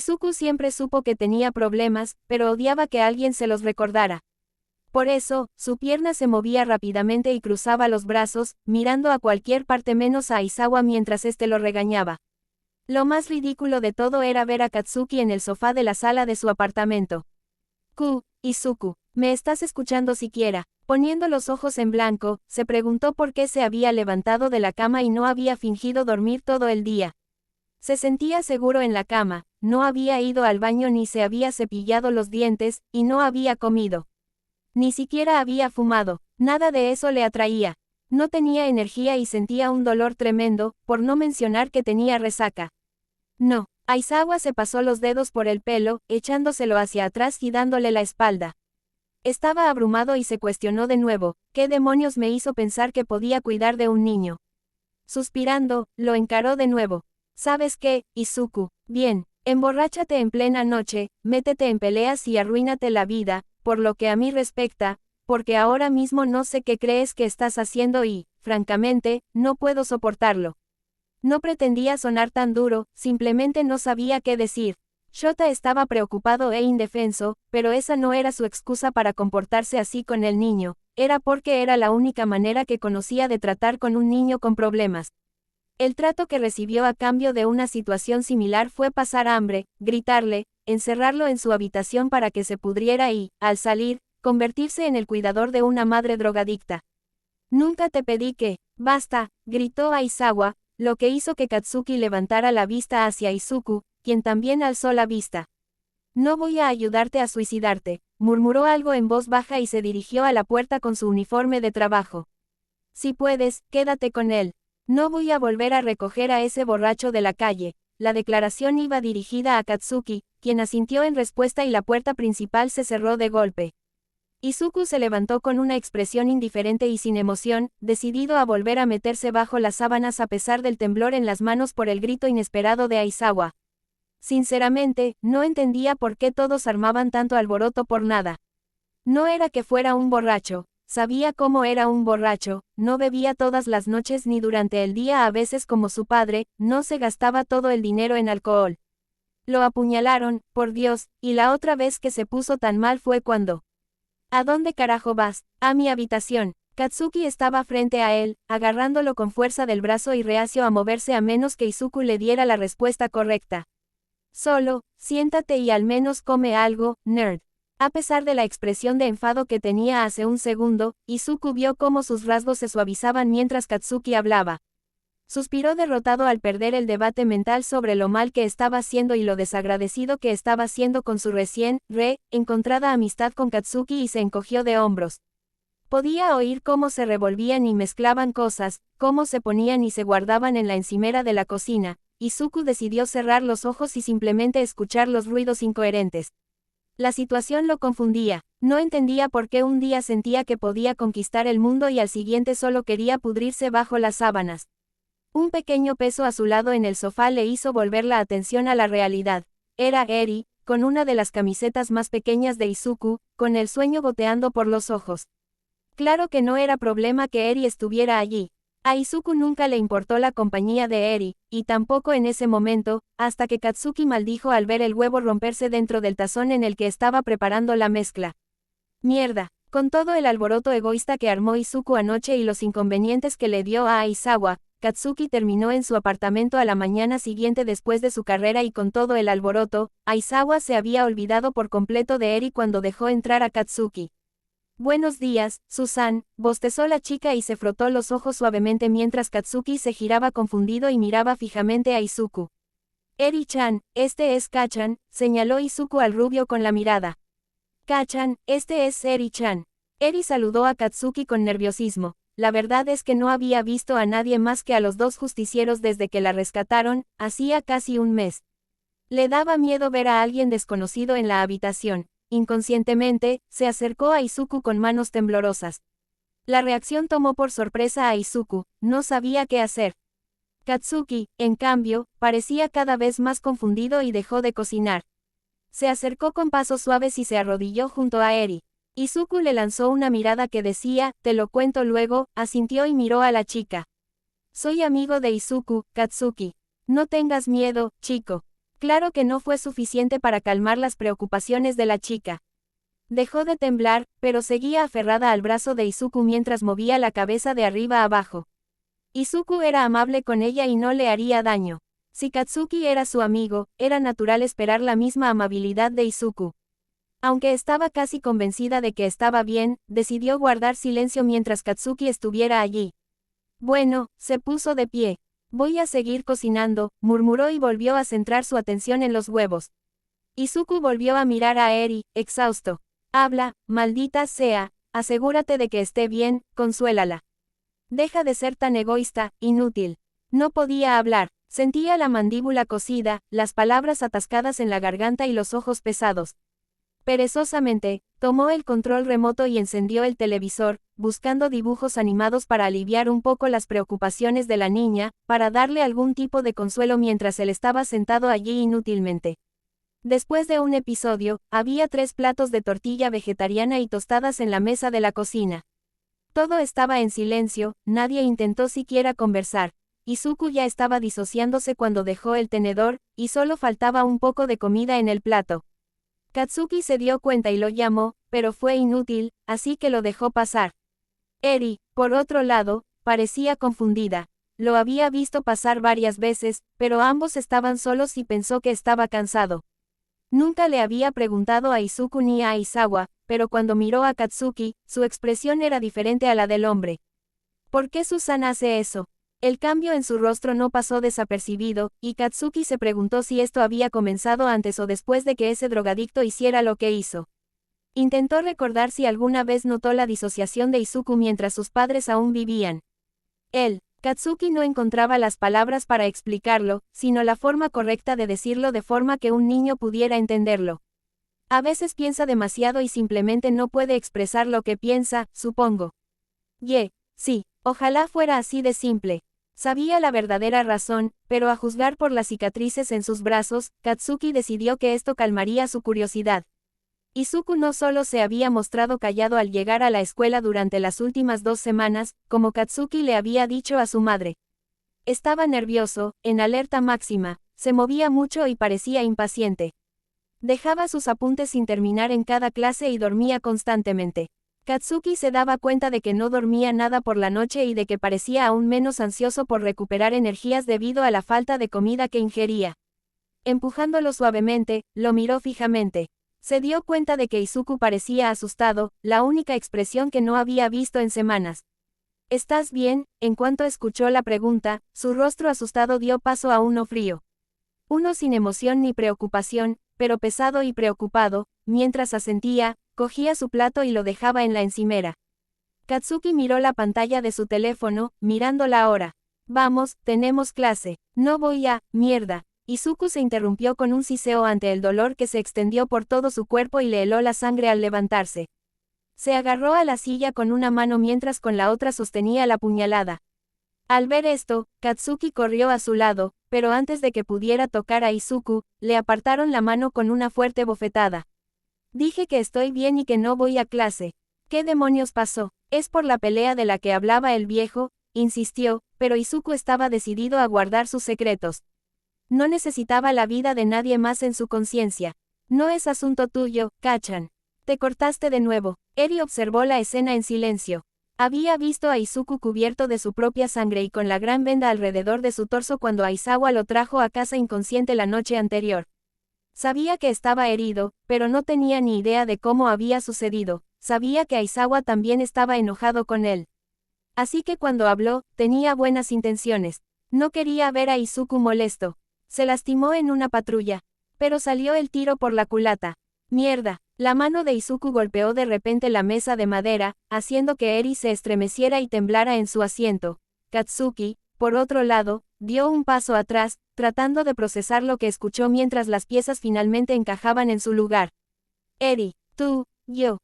Izuku siempre supo que tenía problemas, pero odiaba que alguien se los recordara. Por eso, su pierna se movía rápidamente y cruzaba los brazos, mirando a cualquier parte menos a Aizawa mientras éste lo regañaba. Lo más ridículo de todo era ver a Katsuki en el sofá de la sala de su apartamento. Izuku, ¿me estás escuchando siquiera? Poniendo los ojos en blanco, se preguntó por qué se había levantado de la cama y no había fingido dormir todo el día. Se sentía seguro en la cama, no había ido al baño ni se había cepillado los dientes, y no había comido. Ni siquiera había fumado, nada de eso le atraía. No tenía energía y sentía un dolor tremendo, por no mencionar que tenía resaca. No, Aizawa se pasó los dedos por el pelo, echándoselo hacia atrás y dándole la espalda. Estaba abrumado y se cuestionó de nuevo, ¿qué demonios me hizo pensar que podía cuidar de un niño? Suspirando, lo encaró de nuevo. ¿Sabes qué, Izuku? Bien, emborráchate en plena noche, métete en peleas y arruínate la vida, por lo que a mí respecta, porque ahora mismo no sé qué crees que estás haciendo y, francamente, no puedo soportarlo. No pretendía sonar tan duro, simplemente no sabía qué decir. Shota estaba preocupado e indefenso, pero esa no era su excusa para comportarse así con el niño, era porque era la única manera que conocía de tratar con un niño con problemas. El trato que recibió a cambio de una situación similar fue pasar hambre, gritarle, encerrarlo en su habitación para que se pudriera y, al salir, convertirse en el cuidador de una madre drogadicta. Nunca te pedí que, basta, gritó Aizawa, lo que hizo que Katsuki levantara la vista hacia Izuku, quien también alzó la vista. No voy a ayudarte a suicidarte, murmuró algo en voz baja y se dirigió a la puerta con su uniforme de trabajo. Si puedes, quédate con él. No voy a volver a recoger a ese borracho de la calle. La declaración iba dirigida a Katsuki, quien asintió en respuesta y la puerta principal se cerró de golpe. Izuku se levantó con una expresión indiferente y sin emoción, decidido a volver a meterse bajo las sábanas a pesar del temblor en las manos por el grito inesperado de Aizawa. Sinceramente, no entendía por qué todos armaban tanto alboroto por nada. No era que fuera un borracho, sabía cómo era un borracho, no bebía todas las noches ni durante el día a veces como su padre, no se gastaba todo el dinero en alcohol. Lo apuñalaron, por Dios, y la otra vez que se puso tan mal fue cuando... ¿A dónde carajo vas? A mi habitación. Katsuki estaba frente a él, agarrándolo con fuerza del brazo y reacio a moverse a menos que Izuku le diera la respuesta correcta. Solo, siéntate y al menos come algo, nerd. A pesar de la expresión de enfado que tenía hace un segundo, Izuku vio cómo sus rasgos se suavizaban mientras Katsuki hablaba. Suspiró derrotado al perder el debate mental sobre lo mal que estaba haciendo y lo desagradecido que estaba siendo con su encontrada amistad con Katsuki y se encogió de hombros. Podía oír cómo se revolvían y mezclaban cosas, cómo se ponían y se guardaban en la encimera de la cocina. Izuku decidió cerrar los ojos y simplemente escuchar los ruidos incoherentes. La situación lo confundía, no entendía por qué un día sentía que podía conquistar el mundo y al siguiente solo quería pudrirse bajo las sábanas. Un pequeño peso a su lado en el sofá le hizo volver la atención a la realidad. Era Eri, con una de las camisetas más pequeñas de Izuku, con el sueño goteando por los ojos. Claro que no era problema que Eri estuviera allí. A Izuku nunca le importó la compañía de Eri, y tampoco en ese momento, hasta que Katsuki maldijo al ver el huevo romperse dentro del tazón en el que estaba preparando la mezcla. Mierda. Con todo el alboroto egoísta que armó Izuku anoche y los inconvenientes que le dio a Aizawa, Katsuki terminó en su apartamento a la mañana siguiente después de su carrera y con todo el alboroto, Aizawa se había olvidado por completo de Eri cuando dejó entrar a Katsuki. Buenos días, Susan, bostezó la chica y se frotó los ojos suavemente mientras Katsuki se giraba confundido y miraba fijamente a Izuku. Eri-chan, este es Kachan, señaló Izuku al rubio con la mirada. Kachan, este es Eri-chan. Eri saludó a Katsuki con nerviosismo. La verdad es que no había visto a nadie más que a los dos justicieros desde que la rescataron, hacía casi un mes. Le daba miedo ver a alguien desconocido en la habitación. Inconscientemente, se acercó a Izuku con manos temblorosas. La reacción tomó por sorpresa a Izuku, no sabía qué hacer. Katsuki, en cambio, parecía cada vez más confundido y dejó de cocinar. Se acercó con pasos suaves y se arrodilló junto a Eri. Izuku le lanzó una mirada que decía, te lo cuento luego, asintió y miró a la chica. Soy amigo de Izuku, Katsuki. No tengas miedo, chico. Claro que no fue suficiente para calmar las preocupaciones de la chica. Dejó de temblar, pero seguía aferrada al brazo de Izuku mientras movía la cabeza de arriba a abajo. Izuku era amable con ella y no le haría daño. Si Katsuki era su amigo, era natural esperar la misma amabilidad de Izuku. Aunque estaba casi convencida de que estaba bien, decidió guardar silencio mientras Katsuki estuviera allí. Bueno, se puso de pie. Voy a seguir cocinando, murmuró y volvió a centrar su atención en los huevos. Izuku volvió a mirar a Eri, exhausto. Habla, maldita sea, asegúrate de que esté bien, consuélala. Deja de ser tan egoísta, inútil. No podía hablar, sentía la mandíbula cosida, las palabras atascadas en la garganta y los ojos pesados. Perezosamente, tomó el control remoto y encendió el televisor, buscando dibujos animados para aliviar un poco las preocupaciones de la niña, para darle algún tipo de consuelo mientras él estaba sentado allí inútilmente. Después de un episodio, había 3 platos de tortilla vegetariana y tostadas en la mesa de la cocina. Todo estaba en silencio, nadie intentó siquiera conversar. Izuku ya estaba disociándose cuando dejó el tenedor, y solo faltaba un poco de comida en el plato. Katsuki se dio cuenta y lo llamó, pero fue inútil, así que lo dejó pasar. Eri, por otro lado, parecía confundida. Lo había visto pasar varias veces, pero ambos estaban solos y pensó que estaba cansado. Nunca le había preguntado a Izuku ni a Aizawa, pero cuando miró a Katsuki, su expresión era diferente a la del hombre. ¿Por qué Susan hace eso? El cambio en su rostro no pasó desapercibido, y Katsuki se preguntó si esto había comenzado antes o después de que ese drogadicto hiciera lo que hizo. Intentó recordar si alguna vez notó la disociación de Izuku mientras sus padres aún vivían. Katsuki no encontraba las palabras para explicarlo, sino la forma correcta de decirlo de forma que un niño pudiera entenderlo. A veces piensa demasiado y simplemente no puede expresar lo que piensa, supongo. Sí, ojalá fuera así de simple. Sabía la verdadera razón, pero a juzgar por las cicatrices en sus brazos, Katsuki decidió que esto calmaría su curiosidad. Izuku no solo se había mostrado callado al llegar a la escuela durante las últimas 2 semanas, como Katsuki le había dicho a su madre. Estaba nervioso, en alerta máxima, se movía mucho y parecía impaciente. Dejaba sus apuntes sin terminar en cada clase y dormía constantemente. Katsuki se daba cuenta de que no dormía nada por la noche y de que parecía aún menos ansioso por recuperar energías debido a la falta de comida que ingería. Empujándolo suavemente, lo miró fijamente. Se dio cuenta de que Izuku parecía asustado, la única expresión que no había visto en semanas. ¿Estás bien? En cuanto escuchó la pregunta, su rostro asustado dio paso a uno frío. Uno sin emoción ni preocupación, pero pesado y preocupado, mientras asentía, cogía su plato y lo dejaba en la encimera. Katsuki miró la pantalla de su teléfono, mirando la hora. Vamos, tenemos clase. No voy a, mierda. Izuku se interrumpió con un siseo ante el dolor que se extendió por todo su cuerpo y le heló la sangre al levantarse. Se agarró a la silla con una mano mientras con la otra sostenía la puñalada. Al ver esto, Katsuki corrió a su lado, pero antes de que pudiera tocar a Izuku, le apartaron la mano con una fuerte bofetada. Dije que estoy bien y que no voy a clase. ¿Qué demonios pasó? Es por la pelea de la que hablaba el viejo, insistió, pero Izuku estaba decidido a guardar sus secretos. No necesitaba la vida de nadie más en su conciencia. No es asunto tuyo, Kachan. Te cortaste de nuevo. Eri observó la escena en silencio. Había visto a Izuku cubierto de su propia sangre y con la gran venda alrededor de su torso cuando Aizawa lo trajo a casa inconsciente la noche anterior. Sabía que estaba herido, pero no tenía ni idea de cómo había sucedido. Sabía que Aizawa también estaba enojado con él. Así que cuando habló, tenía buenas intenciones. No quería ver a Izuku molesto. Se lastimó en una patrulla. Pero salió el tiro por la culata. Mierda. La mano de Izuku golpeó de repente la mesa de madera, haciendo que Eri se estremeciera y temblara en su asiento. Katsuki, por otro lado, dio un paso atrás, tratando de procesar lo que escuchó mientras las piezas finalmente encajaban en su lugar. Eri, tú, yo,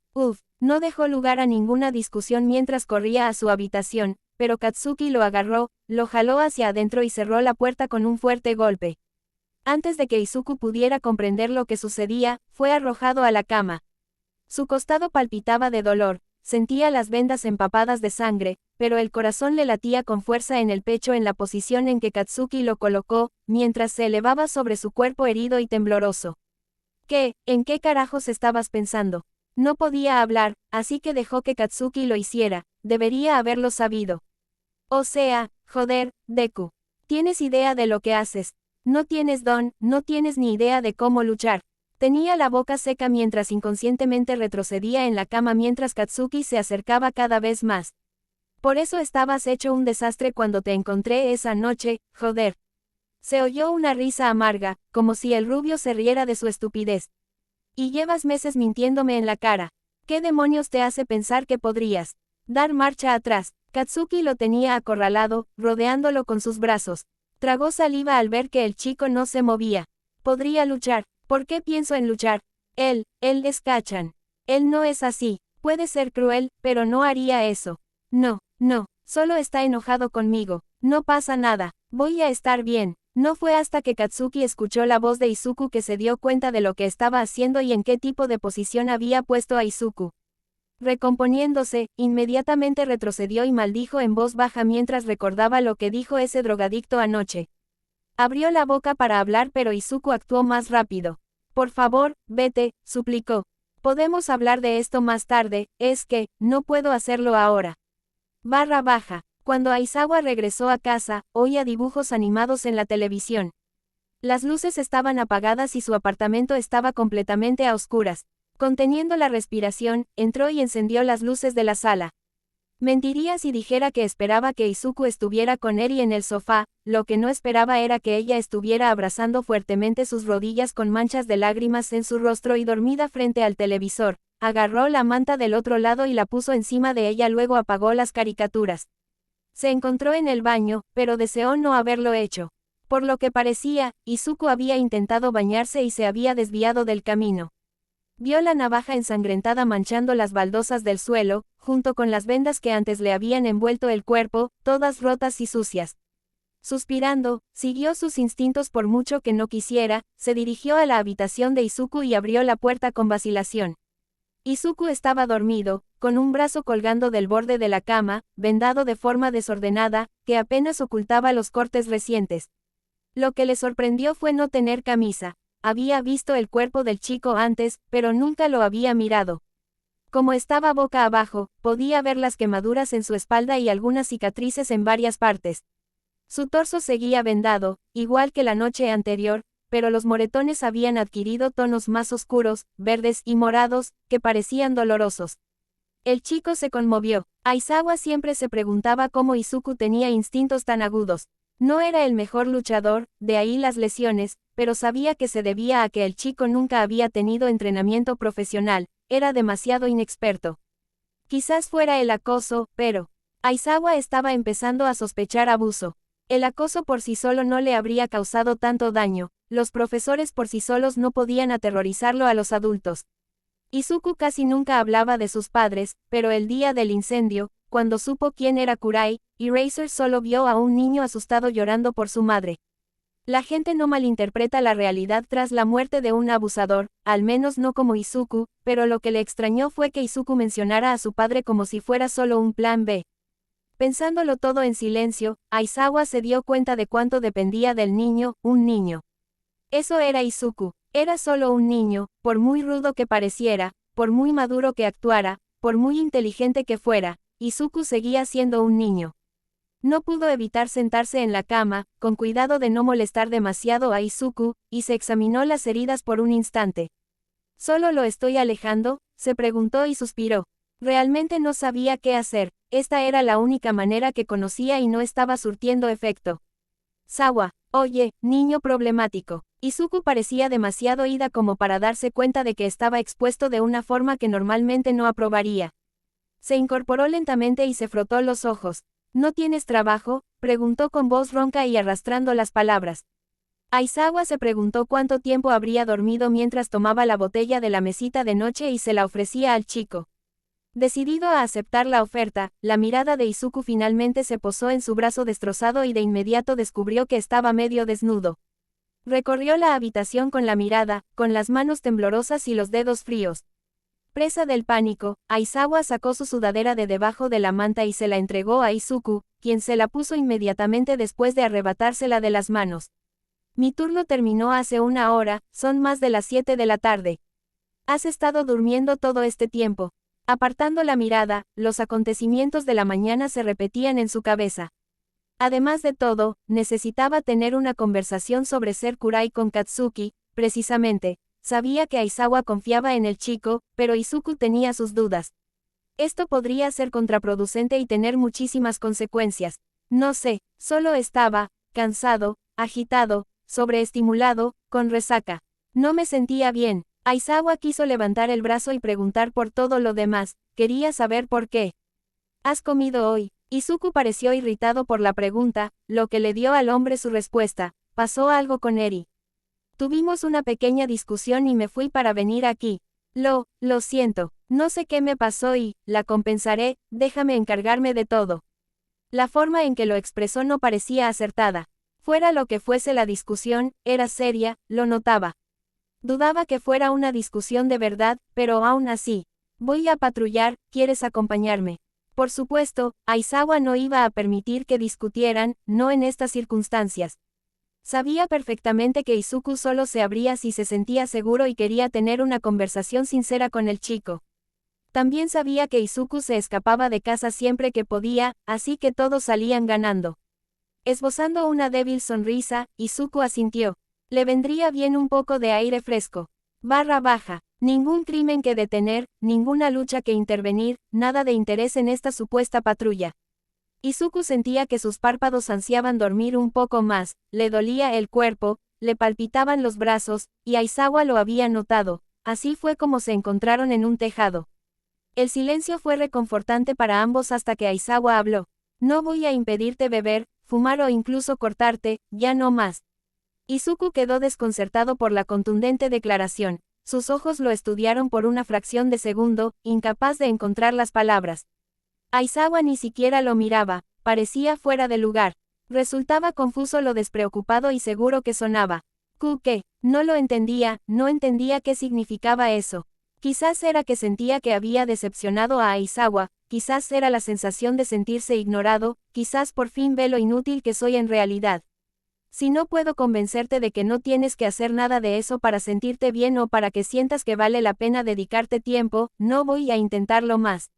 no dejó lugar a ninguna discusión mientras corría a su habitación, pero Katsuki lo agarró, lo jaló hacia adentro y cerró la puerta con un fuerte golpe. Antes de que Izuku pudiera comprender lo que sucedía, fue arrojado a la cama. Su costado palpitaba de dolor, sentía las vendas empapadas de sangre, pero el corazón le latía con fuerza en el pecho en la posición en que Katsuki lo colocó, mientras se elevaba sobre su cuerpo herido y tembloroso. ¿En qué carajos estabas pensando? No podía hablar, así que dejó que Katsuki lo hiciera, debería haberlo sabido. O sea, joder, Deku. ¿Tienes idea de lo que haces? No tienes don, no tienes ni idea de cómo luchar. Tenía la boca seca mientras inconscientemente retrocedía en la cama mientras Katsuki se acercaba cada vez más. Por eso estabas hecho un desastre cuando te encontré esa noche, joder. Se oyó una risa amarga, como si el rubio se riera de su estupidez. Y llevas meses mintiéndome en la cara. ¿Qué demonios te hace pensar que podrías dar marcha atrás? Katsuki lo tenía acorralado, rodeándolo con sus brazos. Tragó saliva al ver que el chico no se movía. Podría luchar. ¿Por qué pienso en luchar? Él es Kacchan. Él no es así. Puede ser cruel, pero no haría eso. No, solo está enojado conmigo. No pasa nada. Voy a estar bien. No fue hasta que Katsuki escuchó la voz de Izuku que se dio cuenta de lo que estaba haciendo y en qué tipo de posición había puesto a Izuku. Recomponiéndose, inmediatamente retrocedió y maldijo en voz baja mientras recordaba lo que dijo ese drogadicto anoche. Abrió la boca para hablar pero Izuku actuó más rápido. Por favor, vete, suplicó. Podemos hablar de esto más tarde, es que, no puedo hacerlo ahora. _. Cuando Aizawa regresó a casa, oía dibujos animados en la televisión. Las luces estaban apagadas y su apartamento estaba completamente a oscuras. Conteniendo la respiración, entró y encendió las luces de la sala. Mentiría si dijera que esperaba que Izuku estuviera con Eri en el sofá, lo que no esperaba era que ella estuviera abrazando fuertemente sus rodillas con manchas de lágrimas en su rostro y dormida frente al televisor. Agarró la manta del otro lado y la puso encima de ella, luego apagó las caricaturas. Se encontró en el baño, pero deseó no haberlo hecho. Por lo que parecía, Izuku había intentado bañarse y se había desviado del camino. Vio la navaja ensangrentada manchando las baldosas del suelo, junto con las vendas que antes le habían envuelto el cuerpo, todas rotas y sucias. Suspirando, siguió sus instintos por mucho que no quisiera, se dirigió a la habitación de Izuku y abrió la puerta con vacilación. Izuku estaba dormido, con un brazo colgando del borde de la cama, vendado de forma desordenada, que apenas ocultaba los cortes recientes. Lo que le sorprendió fue no tener camisa. Había visto el cuerpo del chico antes, pero nunca lo había mirado. Como estaba boca abajo, podía ver las quemaduras en su espalda y algunas cicatrices en varias partes. Su torso seguía vendado, igual que la noche anterior, pero los moretones habían adquirido tonos más oscuros, verdes y morados, que parecían dolorosos. El chico se conmovió. Aizawa siempre se preguntaba cómo Izuku tenía instintos tan agudos. No era el mejor luchador, de ahí las lesiones, pero sabía que se debía a que el chico nunca había tenido entrenamiento profesional, era demasiado inexperto. Quizás fuera el acoso, pero Aizawa estaba empezando a sospechar abuso. El acoso por sí solo no le habría causado tanto daño, los profesores por sí solos no podían aterrorizarlo a los adultos. Izuku casi nunca hablaba de sus padres, pero el día del incendio, cuando supo quién era Kurai, Eraser solo vio a un niño asustado llorando por su madre. La gente no malinterpreta la realidad tras la muerte de un abusador, al menos no como Izuku, pero lo que le extrañó fue que Izuku mencionara a su padre como si fuera solo un plan B. Pensándolo todo en silencio, Aizawa se dio cuenta de cuánto dependía del niño, un niño. Eso era Izuku, era solo un niño, por muy rudo que pareciera, por muy maduro que actuara, por muy inteligente que fuera, Izuku seguía siendo un niño. No pudo evitar sentarse en la cama, con cuidado de no molestar demasiado a Izuku, y se examinó las heridas por un instante. ¿Solo lo estoy alejando?, se preguntó y suspiró. Realmente no sabía qué hacer, esta era la única manera que conocía y no estaba surtiendo efecto. Sawa, oye, niño problemático. Izuku parecía demasiado ida como para darse cuenta de que estaba expuesto de una forma que normalmente no aprobaría. Se incorporó lentamente y se frotó los ojos. ¿No tienes trabajo?, preguntó con voz ronca y arrastrando las palabras. Aizawa se preguntó cuánto tiempo habría dormido mientras tomaba la botella de la mesita de noche y se la ofrecía al chico. Decidido a aceptar la oferta, la mirada de Izuku finalmente se posó en su brazo destrozado y de inmediato descubrió que estaba medio desnudo. Recorrió la habitación con la mirada, con las manos temblorosas y los dedos fríos. Presa del pánico, Aizawa sacó su sudadera de debajo de la manta y se la entregó a Izuku, quien se la puso inmediatamente después de arrebatársela de las manos. Mi turno terminó hace una hora, son más de las 7 de la tarde. Has estado durmiendo todo este tiempo. Apartando la mirada, los acontecimientos de la mañana se repetían en su cabeza. Además de todo, necesitaba tener una conversación sobre ser Kurai con Katsuki, precisamente. Sabía que Aizawa confiaba en el chico, pero Izuku tenía sus dudas. Esto podría ser contraproducente y tener muchísimas consecuencias. No sé, solo estaba, cansado, agitado, sobreestimulado, con resaca. No me sentía bien. Aizawa quiso levantar el brazo y preguntar por todo lo demás, quería saber por qué. ¿Has comido hoy? Izuku pareció irritado por la pregunta, lo que le dio al hombre su respuesta. ¿Pasó algo con Eri? Tuvimos una pequeña discusión y me fui para venir aquí. Lo siento, no sé qué me pasó y, la compensaré, déjame encargarme de todo. La forma en que lo expresó no parecía acertada. Fuera lo que fuese la discusión, era seria, lo notaba. Dudaba que fuera una discusión de verdad, pero aún así. Voy a patrullar, ¿quieres acompañarme? Por supuesto, Aizawa no iba a permitir que discutieran, no en estas circunstancias. Sabía perfectamente que Izuku solo se abría si se sentía seguro y quería tener una conversación sincera con el chico. También sabía que Izuku se escapaba de casa siempre que podía, así que todos salían ganando. Esbozando una débil sonrisa, Izuku asintió. Le vendría bien un poco de aire fresco. Barra baja. Ningún crimen que detener, ninguna lucha que intervenir, nada de interés en esta supuesta patrulla. Izuku sentía que sus párpados ansiaban dormir un poco más, le dolía el cuerpo, le palpitaban los brazos, y Aizawa lo había notado. Así fue como se encontraron en un tejado. El silencio fue reconfortante para ambos hasta que Aizawa habló. No voy a impedirte beber, fumar o incluso cortarte, ya no más. Izuku quedó desconcertado por la contundente declaración. Sus ojos lo estudiaron por una fracción de segundo, incapaz de encontrar las palabras. Aizawa ni siquiera lo miraba, parecía fuera de lugar. Resultaba confuso lo despreocupado y seguro que sonaba. ¿Qué? No lo entendía, no entendía qué significaba eso. Quizás era que sentía que había decepcionado a Aizawa, quizás era la sensación de sentirse ignorado, quizás por fin ve lo inútil que soy en realidad. Si no puedo convencerte de que no tienes que hacer nada de eso para sentirte bien o para que sientas que vale la pena dedicarte tiempo, no voy a intentarlo más.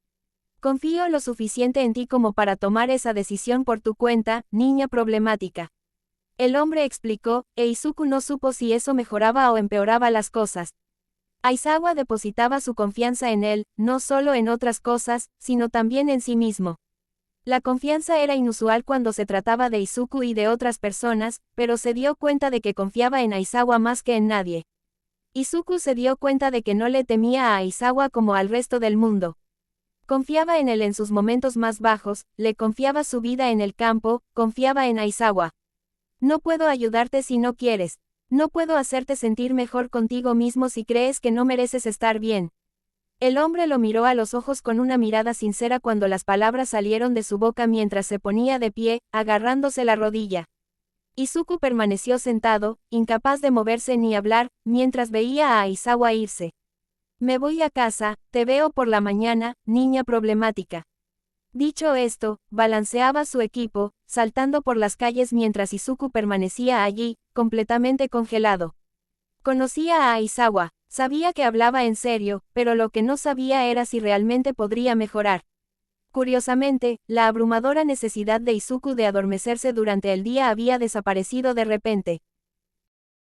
Confío lo suficiente en ti como para tomar esa decisión por tu cuenta, niña problemática. El hombre explicó, e Izuku no supo si eso mejoraba o empeoraba las cosas. Aizawa depositaba su confianza en él, no solo en otras cosas, sino también en sí mismo. La confianza era inusual cuando se trataba de Izuku y de otras personas, pero se dio cuenta de que confiaba en Aizawa más que en nadie. Izuku se dio cuenta de que no le temía a Aizawa como al resto del mundo. Confiaba en él en sus momentos más bajos, le confiaba su vida en el campo, confiaba en Aizawa. No puedo ayudarte si no quieres. No puedo hacerte sentir mejor contigo mismo si crees que no mereces estar bien. El hombre lo miró a los ojos con una mirada sincera cuando las palabras salieron de su boca mientras se ponía de pie, agarrándose la rodilla. Izuku permaneció sentado, incapaz de moverse ni hablar, mientras veía a Aizawa irse. Me voy a casa, te veo por la mañana, niña problemática. Dicho esto, balanceaba su equipo, saltando por las calles mientras Izuku permanecía allí, completamente congelado. Conocía a Aizawa. Sabía que hablaba en serio, pero lo que no sabía era si realmente podría mejorar. Curiosamente, la abrumadora necesidad de Izuku de adormecerse durante el día había desaparecido de repente.